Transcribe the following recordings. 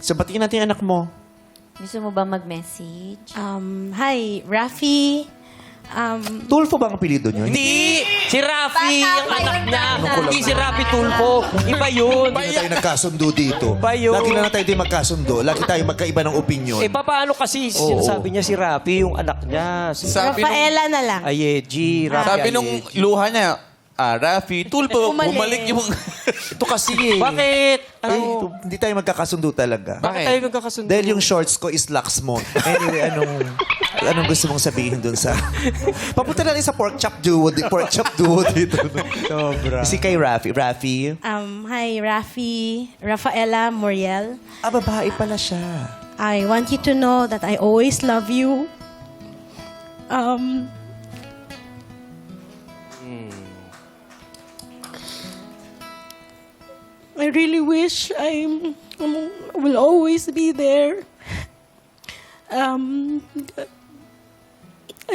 So, batiin natin yung anak mo. Gusto mo ba mag-message? Hi, Rafi. Tulfo ba ang apelido nyo? Hindi! Si Rafi, Bata ang pa anak yun, niya. bata. Hindi si Rafi Tulfo. Iba yun. Hindi na tayo nagkasundo dito. Ba yun? Lagi na tayo di magkasundo. Lagi tayo magkaiba ng opinion. Eh, paano kasi sinasabi niya si Rafi, yung anak niya? Si Rafaela na lang. Ayeji, Rafi Sabi nung Ayeji. luha niya, Rafi, Tulpo, Bumalik. bumalik yung... Ito kasi eh. Bakit? Ay, hindi tayo magkakasundo talaga. Bakit tayo magkakasundo? Dahil yung shorts ko is lax mo. Anyway, anong gusto mong sabihin dun sa... Papunta na rin sa pork chop duo dito. Sobra. Si kay Rafi. Rafi? Hi, Rafi. Rafaela Moriel. Babae pala siya. I want you to know that I always love you. I really wish I will always be there. I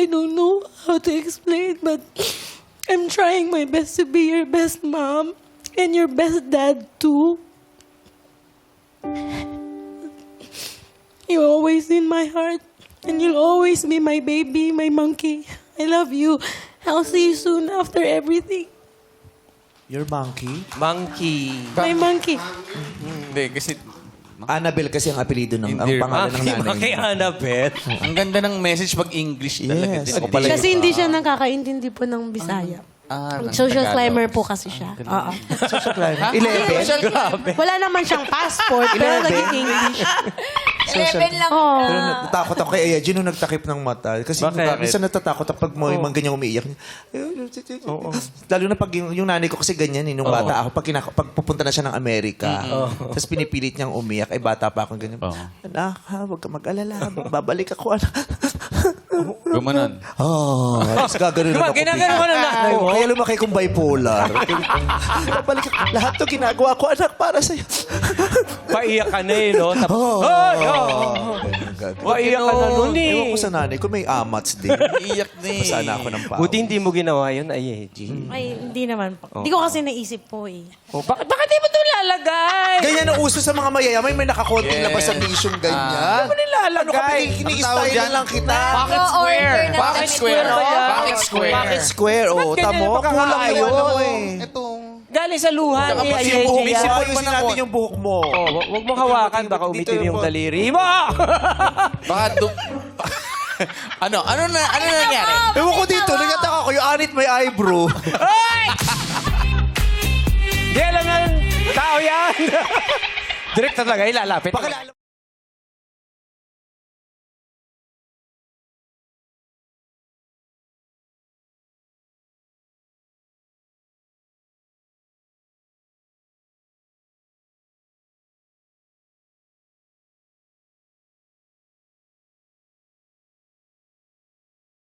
don't know how to explain, but I'm trying my best to be your best mom and your best dad too. You're always in my heart, and you'll always be my baby, my monkey. I love you. I'll see you soon after everything. Your monkey? Monkey. My monkey. Hindi, kasi Annabelle kasi ang apelido ng ang Hindi. pangalan ng nanay Kay niya. Annabeth. ang ganda ng message pag English talaga. Yes. din. Ako pala yun. Kasi hindi siya nakakaintindi po ng Bisaya. ng Social Tagalog. climber po kasi siya. Oo. Social climber. 11? Wala naman siyang passport, pero naging English. 11 lang. Oh. Pero natakot ako kay Ayeji nung nagtakip ng mata. Kasi Bakit? minsan natatakot ako pag may mga ganyang umiiyak. Lalo na pag yung nanay ko kasi ganyan nung bata ako. Pag pupunta na siya ng Amerika, tapos pinipilit niyang umiyak, ay bata pa ako ganyan. Anak, huwag ka mag-alala. Babalik ako, anak. Gumanon. Oh, tapos gagano'n ako. Ginagano ka ng nanay mo? Kaya lumaki kong bipolar. Babalik ako. Lahat to ginagawa ko, anak, para sa'yo. Paiyak ka na eh, no? Paiyak ka na nun eh. Ewan ko sa nanay ko, may amats din. Iyak din. Pasana ako ng pao. Buti hindi mo ginawa yun, Ayeji. Ay, hindi naman po. Hindi ko kasi naisip po eh. Oh, bakit di mo ito nilalagay? Ganyan ang uso sa mga mayayaman, may nakakonting labas sa mission ganyan. Ano nilalagay? Ano ka, ini-style lang kita. Pocket Oo, square. order na Pocket lang. square. Ba yan? Pocket square. Pocket square, oh. Ba't ganyan Tamo, yung kulang pagkakaayon? yung ano eh. Itong... Galing sa luha ni Tsaka pati yung Ayeji. buhok, yan. Isip Ay, ayusin panakot. natin yung buhok mo. Oh, wag mong hawakan, baka Dito umitim yung yung buhok. daliri mo. Baka ano nangyari? Ewan ko dito, nagtataka ko, yung anit may eyebrow. Ay! Di alam na ng tao yan. Direct talaga, ilalapit. Pakilala